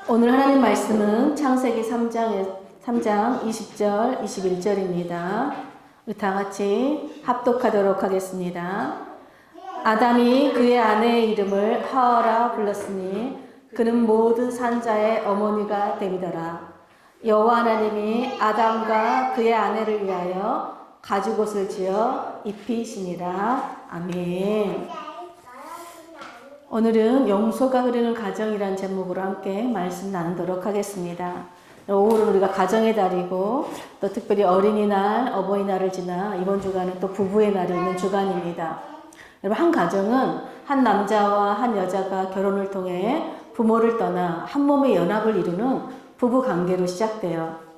오늘 하나님 말씀은 창세기 3장 20절, 21절입니다. 우리 다 같이 합독하도록 하겠습니다. 아담이 그의 아내의 이름을 하와라 불렀으니 그는 모든 산자의 어머니가 됨이더라. 여호와 하나님이 아담과 그의 아내를 위하여 가죽옷을 지어 입히시니라. 아멘. 오늘은 용서가 흐르는 가정이란 제목으로 함께 말씀 나누도록 하겠습니다. 5월은 우리가 가정의 달이고 또 특별히 어린이날, 어버이날을 지나 이번 주간은 또 부부의 날이 있는 주간입니다. 여러분, 한 가정은 한 남자와 한 여자가 결혼을 통해 부모를 떠나 한 몸의 연합을 이루는 부부 관계로 시작돼요.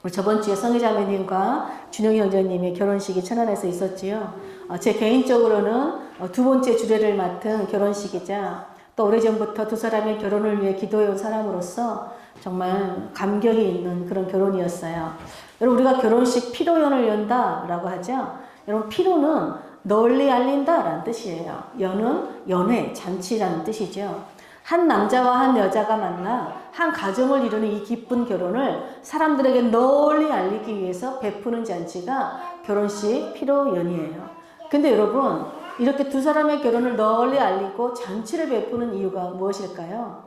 우리 저번 주에 성희자매님과 준영이 형제님의 결혼식이 천안에서 있었지요. 제 개인적으로는 두 번째 주례를 맡은 결혼식이자 또 오래전부터 두 사람의 결혼을 위해 기도해온 사람으로서 정말 감격이 있는 그런 결혼이었어요. 여러분, 우리가 결혼식 피로연을 연다라고 하죠. 여러분, 피로는 널리 알린다라는 뜻이에요. 연은 연회, 잔치라는 뜻이죠. 한 남자와 한 여자가 만나 한 가정을 이루는 이 기쁜 결혼을 사람들에게 널리 알리기 위해서 베푸는 잔치가 결혼식 피로연이에요. 근데 여러분, 이렇게 두 사람의 결혼을 널리 알리고 잔치를 베푸는 이유가 무엇일까요?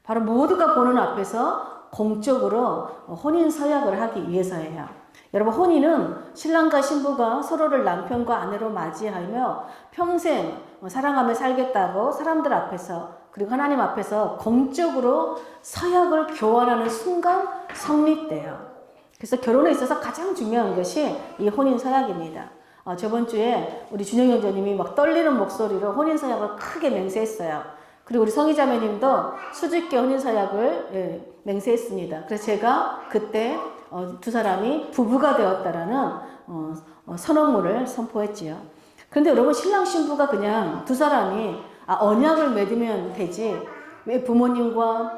바로 모두가 보는 앞에서 공적으로 혼인 서약을 하기 위해서예요. 여러분, 혼인은 신랑과 신부가 서로를 남편과 아내로 맞이하며 평생 사랑하며 살겠다고 사람들 앞에서 그리고 하나님 앞에서 공적으로 서약을 교환하는 순간 성립돼요. 그래서 결혼에 있어서 가장 중요한 것이 이 혼인 서약입니다. 저번 주에 우리 준영 형제님이 막 떨리는 목소리로 혼인 서약을 크게 맹세했어요. 그리고 우리 성희자매님도 수줍게 혼인 서약을 맹세했습니다. 그래서 제가 그때 두 사람이 부부가 되었다라는 선언문을 선포했지요. 그런데 여러분, 신랑 신부가 그냥 두 사람이 언약을 맺으면 되지 왜 부모님과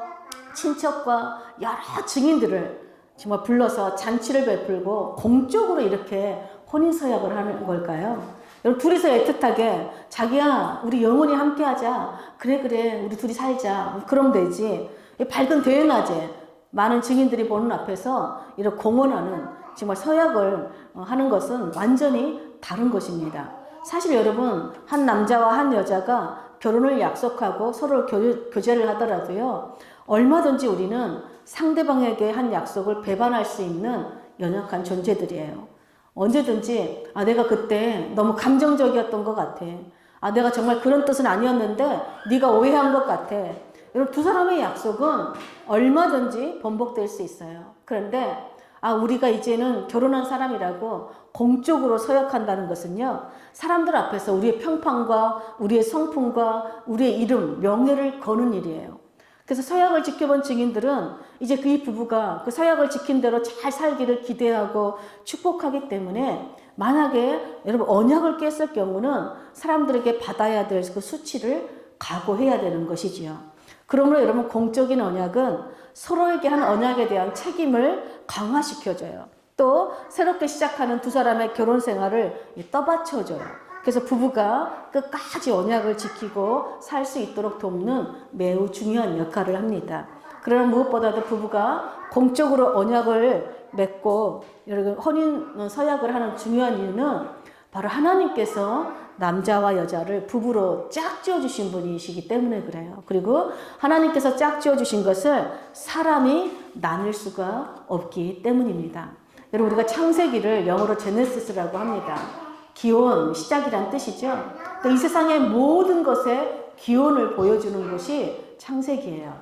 친척과 여러 증인들을 정말 불러서 잔치를 베풀고 공적으로 이렇게 혼인서약을 하는 걸까요? 여러분, 둘이서 애틋하게 자기야 우리 영원히 함께하자, 그래 우리 둘이 살자, 그럼 되지. 밝은 대낮에 많은 증인들이 보는 앞에서 이렇게 공언하는 정말 서약을 하는 것은 완전히 다른 것입니다. 사실 여러분, 한 남자와 한 여자가 결혼을 약속하고 서로 교제를 하더라도요, 얼마든지 우리는 상대방에게 한 약속을 배반할 수 있는 연약한 존재들이에요. 언제든지 내가 그때 너무 감정적이었던 것 같아. 내가 정말 그런 뜻은 아니었는데 네가 오해한 것 같아. 여러분, 두 사람의 약속은 얼마든지 번복될 수 있어요. 그런데 우리가 이제는 결혼한 사람이라고 공적으로 서약한다는 것은요, 사람들 앞에서 우리의 평판과 우리의 성품과 우리의 이름, 명예를 거는 일이에요. 그래서 서약을 지켜본 증인들은 이제 그 부부가 그 서약을 지킨 대로 잘 살기를 기대하고 축복하기 때문에 만약에 여러분 언약을 깼을 경우는 사람들에게 받아야 될 그 수치를 각오해야 되는 것이지요. 그러므로 여러분, 공적인 언약은 서로에게 한 언약에 대한 책임을 강화시켜줘요. 또 새롭게 시작하는 두 사람의 결혼 생활을 떠받쳐줘요. 그래서 부부가 끝까지 언약을 지키고 살 수 있도록 돕는 매우 중요한 역할을 합니다. 그러나 무엇보다도 부부가 공적으로 언약을 맺고 혼인 서약을 하는 중요한 이유는 바로 하나님께서 남자와 여자를 부부로 짝지어 주신 분이시기 때문에 그래요. 그리고 하나님께서 짝지어 주신 것을 사람이 나눌 수가 없기 때문입니다. 여러분, 우리가 창세기를 영어로 제네시스라고 합니다. 기원, 시작이란 뜻이죠. 이 세상의 모든 것의 기원을 보여주는 것이 창세기예요.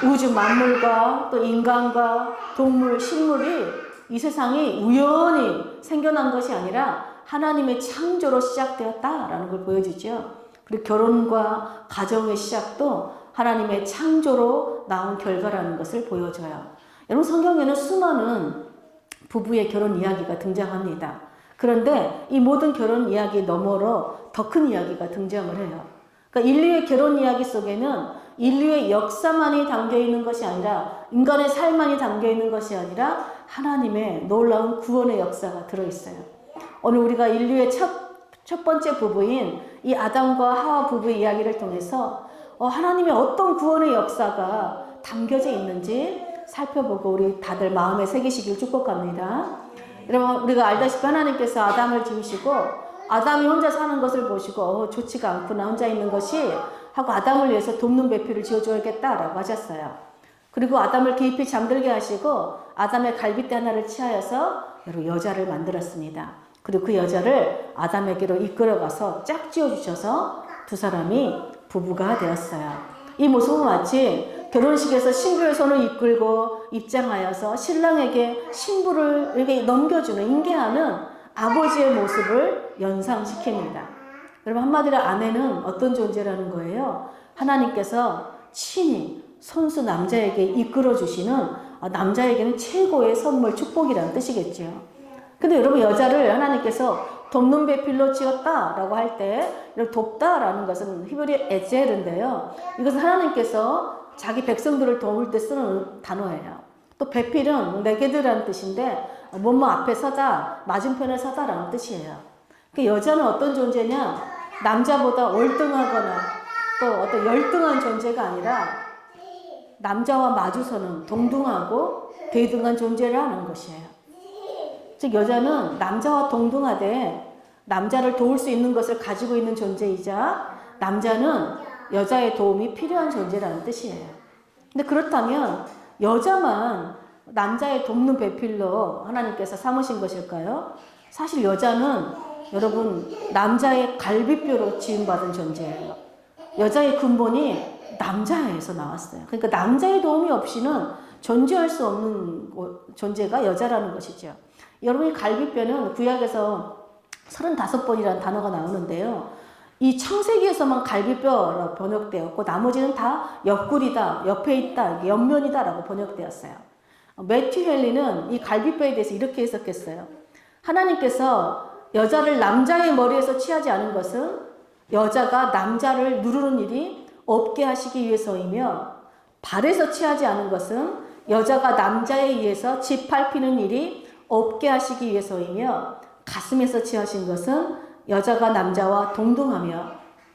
우주 만물과 또 인간과 동물, 식물이 이 세상이 우연히 생겨난 것이 아니라 하나님의 창조로 시작되었다라는 걸 보여주죠. 그리고 결혼과 가정의 시작도 하나님의 창조로 나온 결과라는 것을 보여줘요. 여러분, 성경에는 수많은 부부의 결혼 이야기가 등장합니다. 그런데 이 모든 결혼 이야기 너머로 더 큰 이야기가 등장을 해요. 그러니까 인류의 결혼 이야기 속에는 인류의 역사만이 담겨있는 것이 아니라 인간의 삶만이 담겨있는 것이 아니라 하나님의 놀라운 구원의 역사가 들어있어요. 오늘 우리가 인류의 첫 번째 부부인 이 아담과 하와 부부의 이야기를 통해서 하나님의 어떤 구원의 역사가 담겨져 있는지 살펴보고 우리 다들 마음에 새기시길 축복합니다. 여러분, 우리가 알다시피 하나님께서 아담을 지으시고 아담이 혼자 사는 것을 보시고 좋지가 않구나, 혼자 있는 것이 하고 아담을 위해서 돕는 배필을 지어줘야겠다라고 하셨어요. 그리고 아담을 깊이 잠들게 하시고 아담의 갈빗대 하나를 취하여서 여자를 만들었습니다. 그리고 그 여자를 아담에게로 이끌어가서 짝지어 주셔서 두 사람이 부부가 되었어요. 이 모습은 마치 결혼식에서 신부의 손을 이끌고 입장하여서 신랑에게 신부를 이렇게 넘겨주는, 인계하는 아버지의 모습을 연상시킵니다. 여러분, 한마디로 아내는 어떤 존재라는 거예요? 하나님께서 친히 손수 남자에게 이끌어 주시는, 남자에게는 최고의 선물, 축복이라는 뜻이겠죠. 근데 여러분, 여자를 하나님께서 돕는 배필로 지었다라고 할 때, 돕다라는 것은 히브리 에젤인데요. 이것은 하나님께서 자기 백성들을 도울 때 쓰는 단어예요. 또 배필은 네게드라는 뜻인데, 뭐뭐 앞에 서다, 맞은편에 서다라는 뜻이에요. 그 여자는 어떤 존재냐? 남자보다 월등하거나 또 어떤 열등한 존재가 아니라 남자와 마주서는 동등하고 대등한 존재를 하는 것이에요. 즉 여자는 남자와 동등하되 남자를 도울 수 있는 것을 가지고 있는 존재이자 남자는 여자의 도움이 필요한 존재라는 뜻이에요. 근데 그렇다면 여자만 남자의 돕는 배필로 하나님께서 삼으신 것일까요? 사실 여자는 여러분 남자의 갈비뼈로 지음받은 존재예요. 여자의 근본이 남자에서 나왔어요. 그러니까 남자의 도움이 없이는 존재할 수 없는 존재가 여자라는 것이죠. 여러분이 갈비뼈는 구약에서 35번이라는 단어가 나오는데요. 이 창세기에서만 갈비뼈로 번역되었고 나머지는 다 옆구리다, 옆에 있다, 옆면이다 라고 번역되었어요. 매튜 헨리는 이 갈비뼈에 대해서 이렇게 해석했어요. 하나님께서 여자를 남자의 머리에서 취하지 않은 것은 여자가 남자를 누르는 일이 없게 하시기 위해서이며, 발에서 취하지 않은 것은 여자가 남자에 의해서 짓밟히는 일이 없게 하시기 위해서이며, 가슴에서 취하신 것은 여자가 남자와 동등하며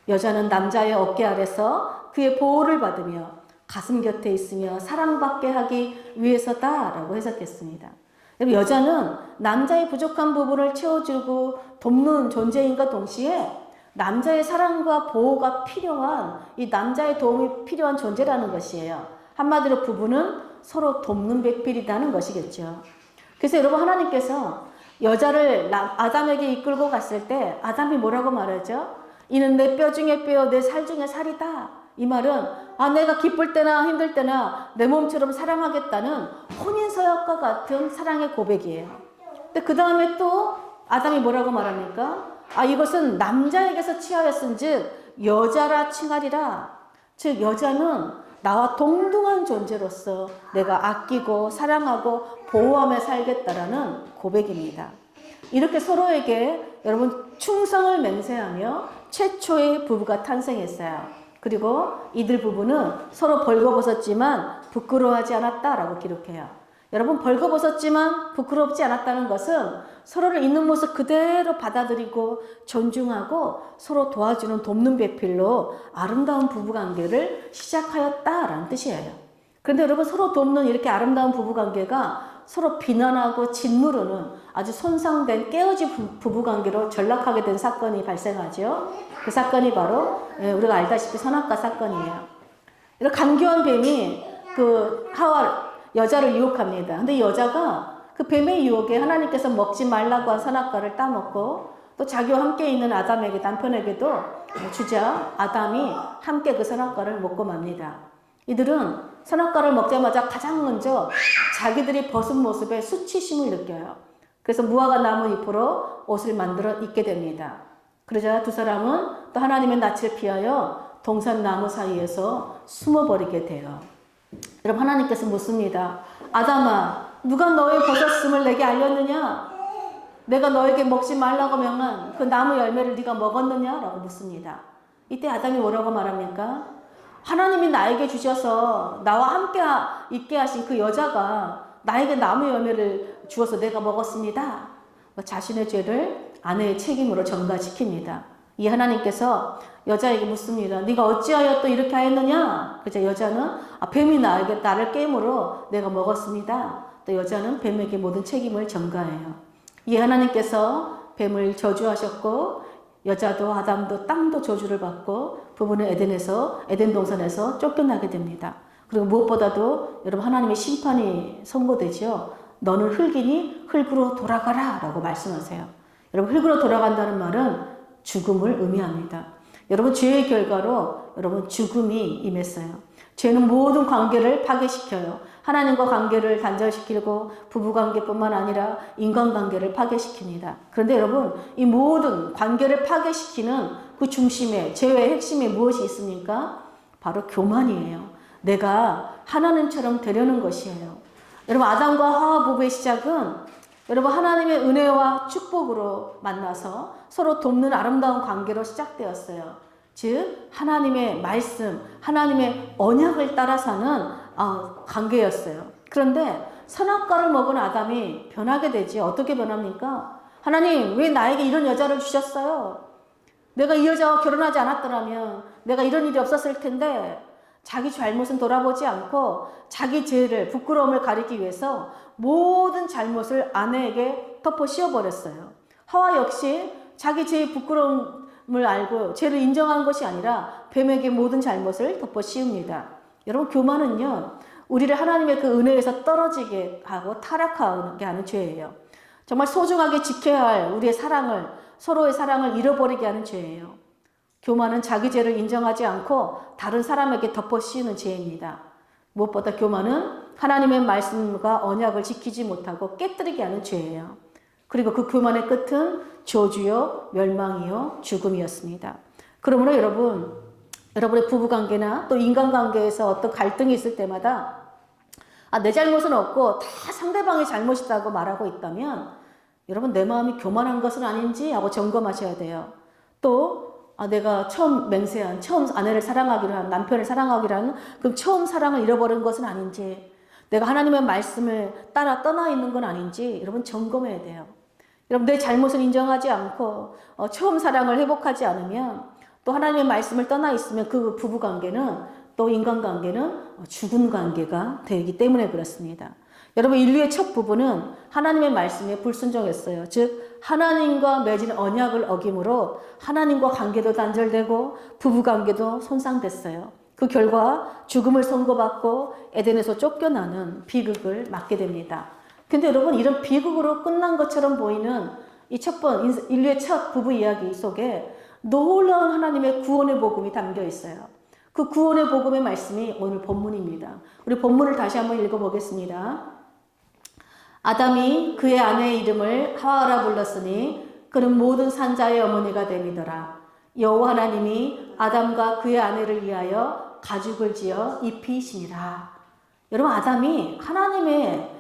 여자는 남자의 어깨 아래서 그의 보호를 받으며 가슴 곁에 있으며 사랑받게 하기 위해서다라고 해석했습니다. 여자는 남자의 부족한 부분을 채워주고 돕는 존재인과 동시에 남자의 사랑과 보호가 필요한, 이 남자의 도움이 필요한 존재라는 것이에요. 한마디로 부부는 서로 돕는 배필이라는 것이겠죠. 그래서 여러분, 하나님께서 여자를 아담에게 이끌고 갔을 때 아담이 뭐라고 말하죠? 이는 내 뼈 중에 뼈, 내 살 중에 살이다. 이 말은 내가 기쁠 때나 힘들 때나 내 몸처럼 사랑하겠다는 혼인서약과 같은 사랑의 고백이에요. 근데 그 다음에 또 아담이 뭐라고 말합니까? 이것은 남자에게서 취하였은즉 여자라 칭하리라. 즉 여자는 나와 동등한 존재로서 내가 아끼고 사랑하고 보호하며 살겠다라는 고백입니다. 이렇게 서로에게 여러분 충성을 맹세하며 최초의 부부가 탄생했어요. 그리고 이들 부부는 서로 벌거벗었지만 부끄러워하지 않았다라고 기록해요. 여러분, 벌거벗었지만 부끄럽지 않았다는 것은 서로를 있는 모습 그대로 받아들이고 존중하고 서로 도와주는 돕는 배필로 아름다운 부부관계를 시작하였다라는 뜻이에요. 그런데 여러분, 서로 돕는 이렇게 아름다운 부부관계가 서로 비난하고 짓누르는 아주 손상된 깨어진 부부관계로 전락하게 된 사건이 발생하죠. 그 사건이 바로 우리가 알다시피 선악과 사건이에요. 간교한 뱀이 여자를 유혹합니다. 근데 이 여자가 그 뱀의 유혹에 하나님께서 먹지 말라고 한 선악과를 따먹고 또 자기와 함께 있는 아담에게, 남편에게도 주자 아담이 함께 그 선악과를 먹고 맙니다. 이들은 선악과를 먹자마자 가장 먼저 자기들이 벗은 모습에 수치심을 느껴요. 그래서 무화과 나무 잎으로 옷을 만들어 입게 됩니다. 그러자 두 사람은 또 하나님의 낯을 피하여 동산나무 사이에서 숨어버리게 돼요. 여러분, 하나님께서 묻습니다. 아담아, 누가 너의 벗었음을 내게 알렸느냐? 내가 너에게 먹지 말라고 명한 그 나무 열매를 네가 먹었느냐? 라고 묻습니다. 이때 아담이 뭐라고 말합니까? 하나님이 나에게 주셔서 나와 함께 있게 하신 그 여자가 나에게 나무 열매를 주어서 내가 먹었습니다. 자신의 죄를 아내의 책임으로 전가시킵니다. 이 하나님께서 여자에게 묻습니다. 네가 어찌하여 또 이렇게 하였느냐? 그래서 여자는 뱀이 나를 깨물어 내가 먹었습니다. 또 여자는 뱀에게 모든 책임을 전가해요. 이 하나님께서 뱀을 저주하셨고 여자도 아담도 땅도 저주를 받고 부부는 에덴 동산에서 쫓겨나게 됩니다. 그리고 무엇보다도 여러분 하나님의 심판이 선고되죠. 너는 흙이니 흙으로 돌아가라 라고 말씀하세요. 여러분 흙으로 돌아간다는 말은 죽음을 의미합니다. 여러분 죄의 결과로 여러분 죽음이 임했어요. 죄는 모든 관계를 파괴시켜요. 하나님과 관계를 단절시키고 부부관계뿐만 아니라 인간관계를 파괴시킵니다. 그런데 여러분 이 모든 관계를 파괴시키는 그 중심에 죄의 핵심에 무엇이 있습니까? 바로 교만이에요. 내가 하나님처럼 되려는 것이에요. 여러분 아담과 하와 부부의 시작은 여러분 하나님의 은혜와 축복으로 만나서 서로 돕는 아름다운 관계로 시작되었어요. 즉 하나님의 말씀, 하나님의 언약을 따라 사는 관계였어요. 그런데 선악과를 먹은 아담이 변하게 되지. 어떻게 변합니까? 하나님 왜 나에게 이런 여자를 주셨어요? 내가 이 여자와 결혼하지 않았더라면 내가 이런 일이 없었을 텐데 자기 잘못은 돌아보지 않고 자기 죄를 부끄러움을 가리기 위해서 모든 잘못을 아내에게 덮어 씌워버렸어요. 하와 역시 자기 죄의 부끄러움을 알고 죄를 인정한 것이 아니라 뱀에게 모든 잘못을 덮어 씌웁니다. 여러분 교만은요 우리를 하나님의 그 은혜에서 떨어지게 하고 타락하게 하는 죄예요. 정말 소중하게 지켜야 할 우리의 사랑을 서로의 사랑을 잃어버리게 하는 죄예요. 교만은 자기 죄를 인정하지 않고 다른 사람에게 덮어 씌우는 죄입니다. 무엇보다 교만은 하나님의 말씀과 언약을 지키지 못하고 깨뜨리게 하는 죄예요. 그리고 그 교만의 끝은 저주요, 멸망이요, 죽음이었습니다. 그러므로 여러분의 부부관계나 또 인간관계에서 어떤 갈등이 있을 때마다 내 잘못은 없고 다 상대방의 잘못이라고 말하고 있다면 여러분 내 마음이 교만한 것은 아닌지 하고 점검하셔야 돼요. 또 내가 처음 아내를 사랑하기로 한 남편을 사랑하기로 하는 그 처음 사랑을 잃어버린 것은 아닌지 내가 하나님의 말씀을 따라 떠나 있는 건 아닌지 여러분 점검해야 돼요. 여러분 내 잘못을 인정하지 않고 처음 사랑을 회복하지 않으면 또 하나님의 말씀을 떠나 있으면 그 부부관계는 또 인간관계는 죽은 관계가 되기 때문에 그렇습니다. 여러분 인류의 첫 부부는 하나님의 말씀에 불순종했어요. 즉 하나님과 맺은 언약을 어김으로 하나님과 관계도 단절되고 부부관계도 손상됐어요. 그 결과 죽음을 선고받고 에덴에서 쫓겨나는 비극을 맞게 됩니다. 근데 여러분 이런 비극으로 끝난 것처럼 보이는 이 인류의 첫 부부 이야기 속에 놀라운 하나님의 구원의 복음이 담겨 있어요. 그 구원의 복음의 말씀이 오늘 본문입니다. 우리 본문을 다시 한번 읽어보겠습니다. 아담이 그의 아내의 이름을 하와라 불렀으니 그는 모든 산자의 어머니가 됨이더라. 여호와 하나님이 아담과 그의 아내를 위하여 가죽을 지어 입히시니라. 여러분 아담이 하나님의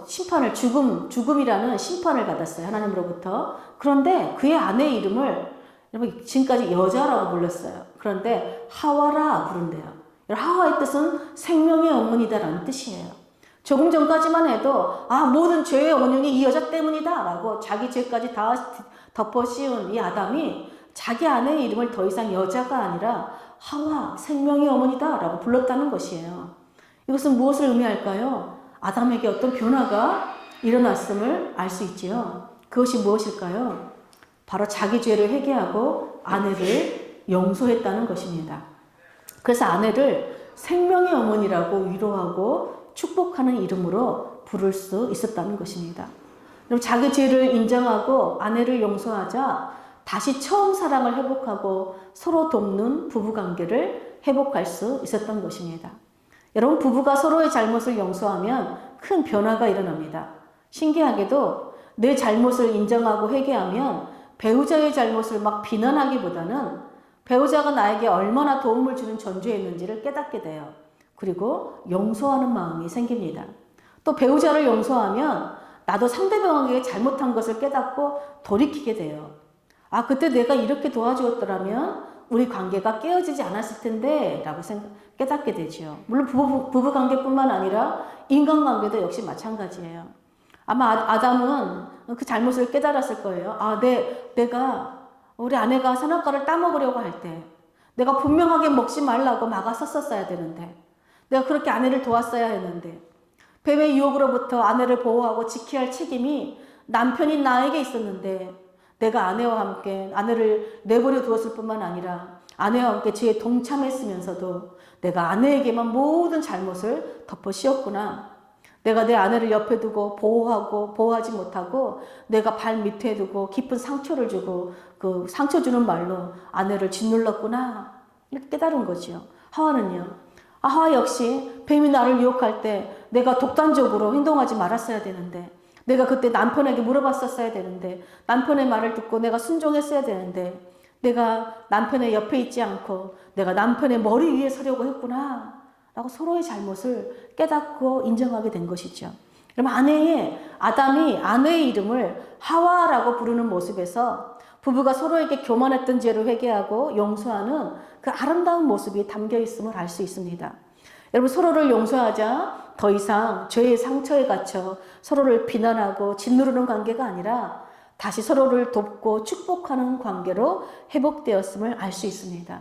심판을 죽음이라는 심판을 받았어요. 하나님으로부터. 그런데 그의 아내의 이름을 여러분 지금까지 여자라고 불렀어요. 그런데 하와라 부른대요. 하와의 뜻은 생명의 어머니다라는 뜻이에요. 조금 전까지만 해도 모든 죄의 원인이 이 여자 때문이다 라고 자기 죄까지 다 덮어 씌운 이 아담이 자기 아내의 이름을 더 이상 여자가 아니라 하와 생명의 어머니다 라고 불렀다는 것이에요. 이것은 무엇을 의미할까요? 아담에게 어떤 변화가 일어났음을 알 수 있지요. 그것이 무엇일까요? 바로 자기 죄를 회개하고 아내를 용서했다는 것입니다. 그래서 아내를 생명의 어머니라고 위로하고 축복하는 이름으로 부를 수 있었다는 것입니다. 그럼 자기 죄를 인정하고 아내를 용서하자 다시 처음 사랑을 회복하고 서로 돕는 부부관계를 회복할 수 있었던 것입니다. 여러분 부부가 서로의 잘못을 용서하면 큰 변화가 일어납니다. 신기하게도 내 잘못을 인정하고 회개하면 배우자의 잘못을 막 비난하기보다는 배우자가 나에게 얼마나 도움을 주는 존재였는지를 깨닫게 돼요. 그리고 용서하는 마음이 생깁니다. 또 배우자를 용서하면 나도 상대방에게 잘못한 것을 깨닫고 돌이키게 돼요. 그때 내가 이렇게 도와주었더라면 우리 관계가 깨어지지 않았을 텐데 라고 깨닫게 되죠. 물론 부부관계뿐만 아니라 인간관계도 역시 마찬가지예요. 아마 아담은 그 잘못을 깨달았을 거예요. 내가 우리 아내가 선악과를 따먹으려고 할 때 내가 분명하게 먹지 말라고 막아섰었어야 되는데, 내가 그렇게 아내를 도왔어야 했는데, 뱀의 유혹으로부터 아내를 보호하고 지켜야 할 책임이 남편인 나에게 있었는데, 내가 아내와 함께 아내를 내버려 두었을 뿐만 아니라 아내와 함께 죄에 동참했으면서도 내가 아내에게만 모든 잘못을 덮어 씌웠구나. 내가 내 아내를 옆에 두고 보호하지 못하고 내가 발 밑에 두고 깊은 상처를 주고 그 상처 주는 말로 아내를 짓눌렀구나. 이렇게 깨달은 거지요. 하와는요. 하와 역시 뱀이 나를 유혹할 때 내가 독단적으로 행동하지 말았어야 되는데, 내가 그때 남편에게 물어봤었어야 되는데, 남편의 말을 듣고 내가 순종했어야 되는데, 내가 남편의 옆에 있지 않고 내가 남편의 머리 위에 서려고 했구나 라고 서로의 잘못을 깨닫고 인정하게 된 것이죠. 그럼 아담이 아내의 이름을 하와라고 부르는 모습에서 부부가 서로에게 교만했던 죄를 회개하고 용서하는 그 아름다운 모습이 담겨 있음을 알 수 있습니다. 여러분, 서로를 용서하자 더 이상 죄의 상처에 갇혀 서로를 비난하고 짓누르는 관계가 아니라 다시 서로를 돕고 축복하는 관계로 회복되었음을 알 수 있습니다.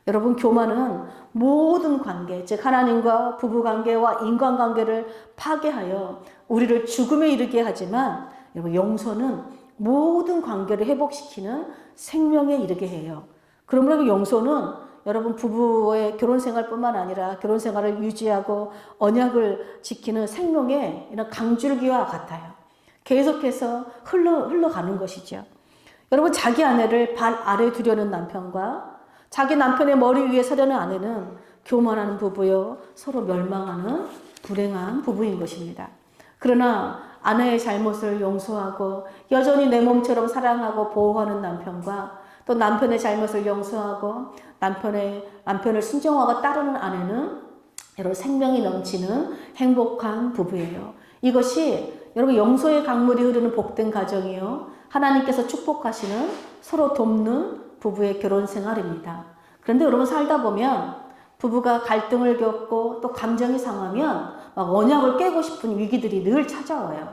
여러분, 교만은 모든 관계, 즉 하나님과 부부관계와 인간관계를 파괴하여 우리를 죽음에 이르게 하지만, 여러분, 용서는 모든 관계를 회복시키는 생명에 이르게 해요. 그러므로 용서는 여러분 부부의 결혼생활뿐만 아니라 결혼생활을 유지하고 언약을 지키는 생명의 이런 강줄기와 같아요. 계속해서 흘러가는 것이죠. 여러분, 자기 아내를 발 아래 두려는 남편과 자기 남편의 머리 위에 서려는 아내는 교만하는 부부요, 서로 멸망하는 불행한 부부인 것입니다. 그러나 아내의 잘못을 용서하고 여전히 내 몸처럼 사랑하고 보호하는 남편과 또 남편의 잘못을 용서하고 남편을 순종하고 따르는 아내는 여러분 생명이 넘치는 행복한 부부예요. 이것이 여러분 용서의 강물이 흐르는 복된 가정이요, 하나님께서 축복하시는 서로 돕는 부부의 결혼 생활입니다. 그런데 여러분, 살다 보면 부부가 갈등을 겪고 또 감정이 상하면 막 언약을 깨고 싶은 위기들이 늘 찾아와요.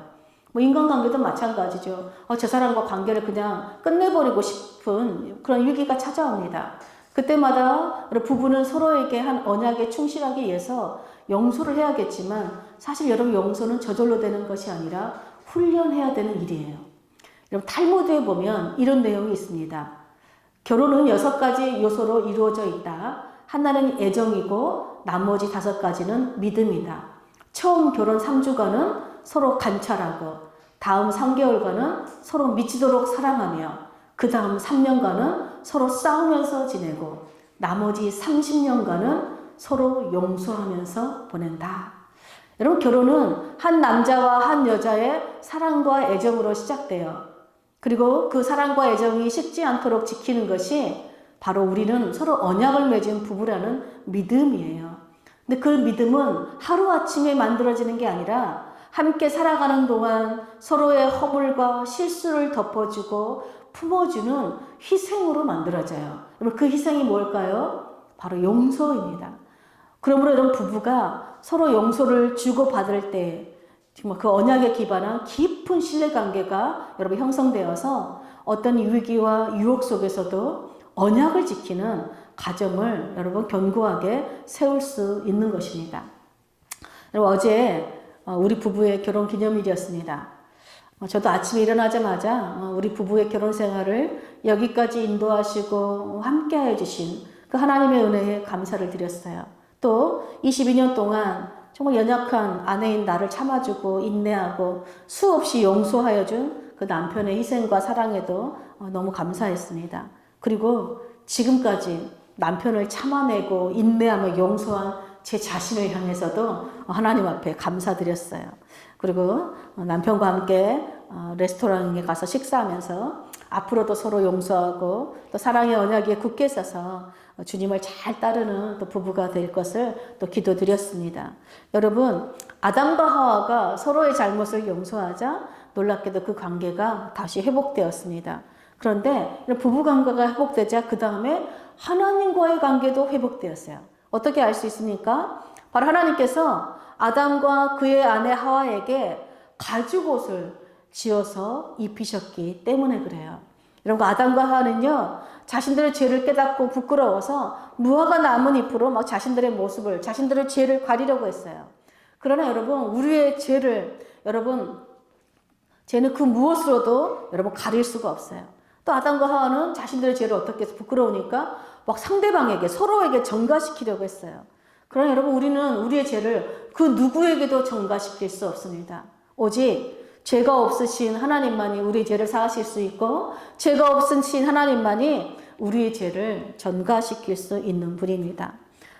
뭐 인간관계도 마찬가지죠. 저 사람과 관계를 그냥 끝내버리고 싶은 그런 위기가 찾아옵니다. 그때마다 부부는 서로에게 한 언약에 충실하기 위해서 용서를 해야겠지만, 사실 여러분 용서는 저절로 되는 것이 아니라 훈련해야 되는 일이에요. 여러분, 탈무드에 보면 이런 내용이 있습니다. 결혼은 6가지 요소로 이루어져 있다. 하나는 애정이고 나머지 5가지는 믿음이다. 처음 결혼 3주간은 서로 관찰하고, 다음 3개월간은 서로 미치도록 사랑하며, 그 다음 3년간은 서로 싸우면서 지내고, 나머지 30년간은 서로 용서하면서 보낸다. 여러분, 결혼은 한 남자와 한 여자의 사랑과 애정으로 시작돼요. 그리고 그 사랑과 애정이 식지 않도록 지키는 것이 바로 우리는 서로 언약을 맺은 부부라는 믿음이에요. 근데 그 믿음은 하루아침에 만들어지는 게 아니라 함께 살아가는 동안 서로의 허물과 실수를 덮어주고 품어주는 희생으로 만들어져요. 여러분, 그 희생이 뭘까요? 바로 용서입니다. 그러므로 여러분, 부부가 서로 용서를 주고받을 때 정말 그 언약에 기반한 깊은 신뢰관계가 여러분 형성되어서 어떤 위기와 유혹 속에서도 언약을 지키는 가정을 여러분 견고하게 세울 수 있는 것입니다. 여러분, 어제 우리 부부의 결혼 기념일이었습니다. 저도 아침에 일어나자마자 우리 부부의 결혼 생활을 여기까지 인도하시고 함께하여 주신 그 하나님의 은혜에 감사를 드렸어요. 또 22년 동안 정말 연약한 아내인 나를 참아주고 인내하고 수없이 용서하여 준 그 남편의 희생과 사랑에도 너무 감사했습니다. 그리고 지금까지 남편을 참아내고 인내하며 용서한 제 자신을 향해서도 하나님 앞에 감사드렸어요. 그리고 남편과 함께 레스토랑에 가서 식사하면서 앞으로도 서로 용서하고 또 사랑의 언약에 굳게 서서 주님을 잘 따르는 또 부부가 될 것을 또 기도드렸습니다. 여러분, 아담과 하와가 서로의 잘못을 용서하자 놀랍게도 그 관계가 다시 회복되었습니다. 그런데 부부 관계가 회복되자 그 다음에 하나님과의 관계도 회복되었어요. 어떻게 알 수 있습니까? 바로 하나님께서 아담과 그의 아내 하와에게 가죽옷을 지어서 입히셨기 때문에 그래요. 여러분, 아담과 하와는요, 자신들의 죄를 깨닫고 부끄러워서 무화과 나뭇잎으로 막 자신들의 모습을, 자신들의 죄를 가리려고 했어요. 그러나 여러분, 우리의 죄를, 여러분, 죄는 그 무엇으로도 여러분 가릴 수가 없어요. 또 아담과 하와는 자신들의 죄를 어떻게 해서 부끄러우니까 막 상대방에게, 서로에게 전가시키려고 했어요. 그러나 여러분, 우리는 우리의 죄를 그 누구에게도 전가시킬 수 없습니다. 오직 죄가 없으신 하나님만이 우리의 죄를 사하실 수 있고, 죄가 없으신 하나님만이 우리의 죄를 전가시킬 수 있는 분입니다.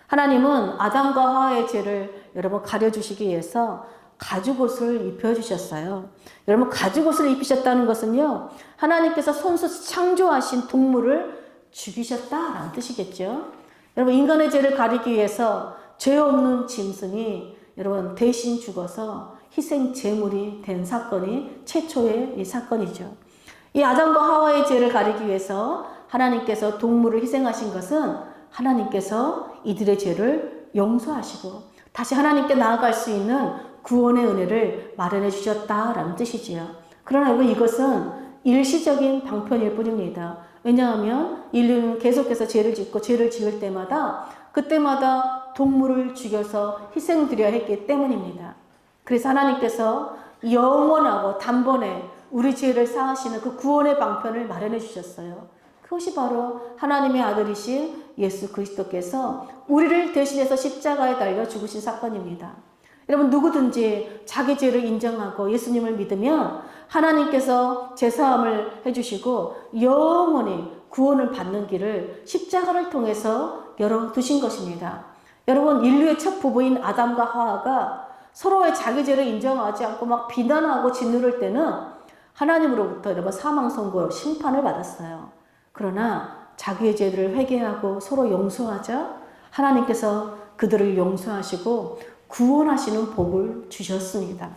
하나님은 아담과 하와의 죄를 여러분 가려주시기 위해서 가죽옷을 입혀주셨어요. 여러분, 가죽옷을 입히셨다는 것은요, 하나님께서 손수 창조하신 동물을 죽이셨다라는 뜻이겠죠. 여러분, 인간의 죄를 가리기 위해서 죄 없는 짐승이 여러분 대신 죽어서 희생 제물이 된 사건이 최초의 이 사건이죠. 이 아담과 하와의 죄를 가리기 위해서 하나님께서 동물을 희생하신 것은 하나님께서 이들의 죄를 용서하시고 다시 하나님께 나아갈 수 있는 구원의 은혜를 마련해 주셨다라는 뜻이지요. 그러나 여러분, 이것은 일시적인 방편일 뿐입니다. 왜냐하면 인류는 계속해서 죄를 짓고 죄를 지을 때마다 그때마다 동물을 죽여서 희생드려야 했기 때문입니다. 그래서 하나님께서 영원하고 단번에 우리 죄를 사하시는 그 구원의 방편을 마련해 주셨어요. 그것이 바로 하나님의 아들이신 예수 그리스도께서 우리를 대신해서 십자가에 달려 죽으신 사건입니다. 여러분, 누구든지 자기 죄를 인정하고 예수님을 믿으면 하나님께서 제사함을 해주시고 영원히 구원을 받는 길을 십자가를 통해서 열어두신 것입니다. 여러분, 인류의 첫 부부인 아담과 하와가 서로의 자기 죄를 인정하지 않고 막 비난하고 짓누를 때는 하나님으로부터 여러분 사망 선고, 심판을 받았어요. 그러나 자기의 죄를 회개하고 서로 용서하자 하나님께서 그들을 용서하시고 구원하시는 복을 주셨습니다.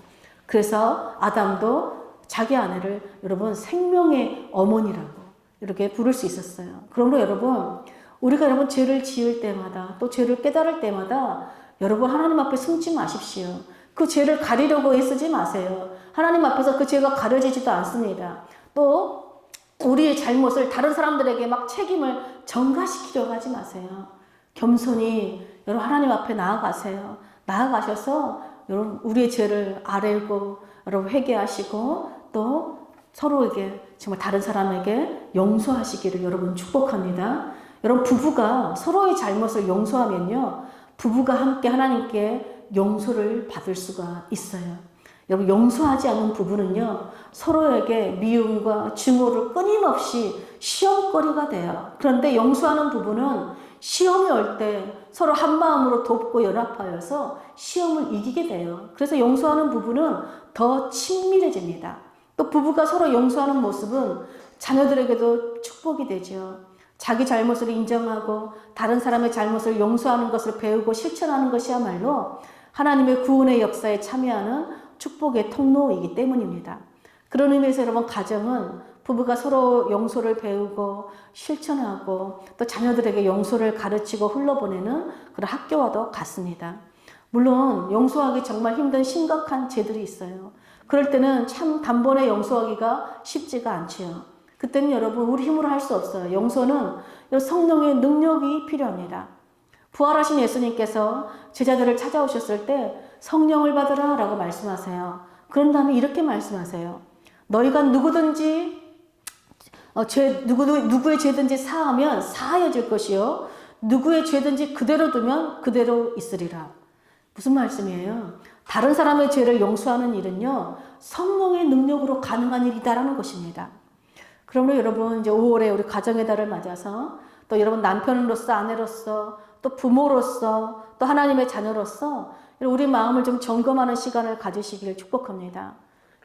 그래서 아담도 자기 아내를 여러분 생명의 어머니라고 이렇게 부를 수 있었어요. 그러므로 여러분, 우리가 여러분 죄를 지을 때마다 또 죄를 깨달을 때마다 여러분 하나님 앞에 숨지 마십시오. 그 죄를 가리려고 애쓰지 마세요. 하나님 앞에서 그 죄가 가려지지도 않습니다. 또 우리의 잘못을 다른 사람들에게 막 책임을 전가시키려고 하지 마세요. 겸손히 여러분 하나님 앞에 나아가세요. 나아가셔서 여러분 우리의 죄를 아뢰고 여러분 회개하시고 또 서로에게 정말 다른 사람에게 용서하시기를 여러분 축복합니다. 여러분, 부부가 서로의 잘못을 용서하면요, 부부가 함께 하나님께 용서를 받을 수가 있어요. 여러분, 용서하지 않는 부부는요, 서로에게 미움과 증오를 끊임없이 시험거리가 돼요. 그런데 용서하는 부부는 시험이 올 때 서로 한 마음으로 돕고 연합하여서 시험을 이기게 돼요. 그래서 용서하는 부부는 더 친밀해집니다. 또 부부가 서로 용서하는 모습은 자녀들에게도 축복이 되죠. 자기 잘못을 인정하고 다른 사람의 잘못을 용서하는 것을 배우고 실천하는 것이야말로 하나님의 구원의 역사에 참여하는 축복의 통로이기 때문입니다. 그런 의미에서 여러분, 가정은 부부가 서로 용서를 배우고 실천하고 또 자녀들에게 용서를 가르치고 흘러보내는 그런 학교와도 같습니다. 물론 용서하기 정말 힘든 심각한 죄들이 있어요. 그럴 때는 참 단번에 용서하기가 쉽지가 않지요. 그때는 여러분 우리 힘으로 할 수 없어요. 용서는 성령의 능력이 필요합니다. 부활하신 예수님께서 제자들을 찾아오셨을 때 성령을 받으라 라고 말씀하세요. 그런 다음에 이렇게 말씀하세요. 너희가 누구든지 누구의 죄든지 사하면 사하여질 것이요 누구의 죄든지 그대로 두면 그대로 있으리라. 무슨 말씀이에요? 다른 사람의 죄를 용서하는 일은요, 성령의 능력으로 가능한 일이다라는 것입니다. 그러므로 여러분, 이제 5월에 우리 가정의 달을 맞아서 또 여러분 남편으로서, 아내로서, 또 부모로서, 또 하나님의 자녀로서 우리 마음을 좀 점검하는 시간을 가지시길 축복합니다.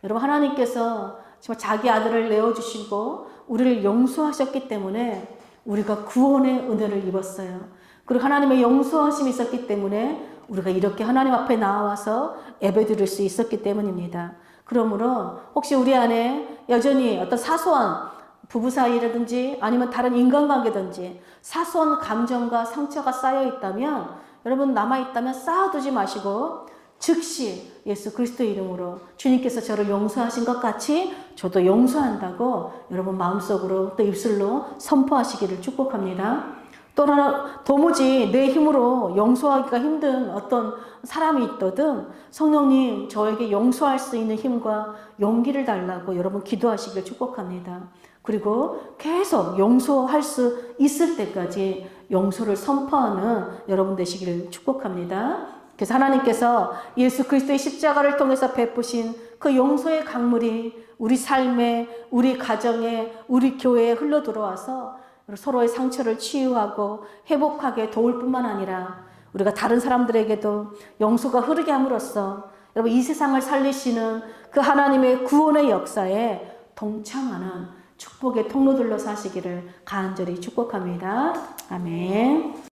여러분, 하나님께서 정말 자기 아들을 내어주시고 우리를 용서하셨기 때문에 우리가 구원의 은혜를 입었어요. 그리고 하나님의 용서하심이 있었기 때문에 우리가 이렇게 하나님 앞에 나와서 예배드릴 수 있었기 때문입니다. 그러므로 혹시 우리 안에 여전히 어떤 사소한 부부 사이라든지 아니면 다른 인간관계든지 사소한 감정과 상처가 쌓여 있다면 여러분 남아있다면 쌓아두지 마시고 즉시 예수 그리스도의 이름으로 주님께서 저를 용서하신 것 같이 저도 용서한다고 여러분 마음속으로 또 입술로 선포하시기를 축복합니다. 또 하나, 도무지 내 힘으로 용서하기가 힘든 어떤 사람이 있거든 성령님 저에게 용서할 수 있는 힘과 용기를 달라고 여러분 기도하시길 축복합니다. 그리고 계속 용서할 수 있을 때까지 용서를 선포하는 여러분 되시기를 축복합니다. 그래서 하나님께서 예수 그리스도의 십자가를 통해서 베푸신 그 용서의 강물이 우리 삶에, 우리 가정에, 우리 교회에 흘러 들어와서 서로의 상처를 치유하고 회복하게 도울 뿐만 아니라 우리가 다른 사람들에게도 용서가 흐르게 함으로써 여러분 이 세상을 살리시는 그 하나님의 구원의 역사에 동참하는 축복의 통로들로 사시기를 간절히 축복합니다. 아멘.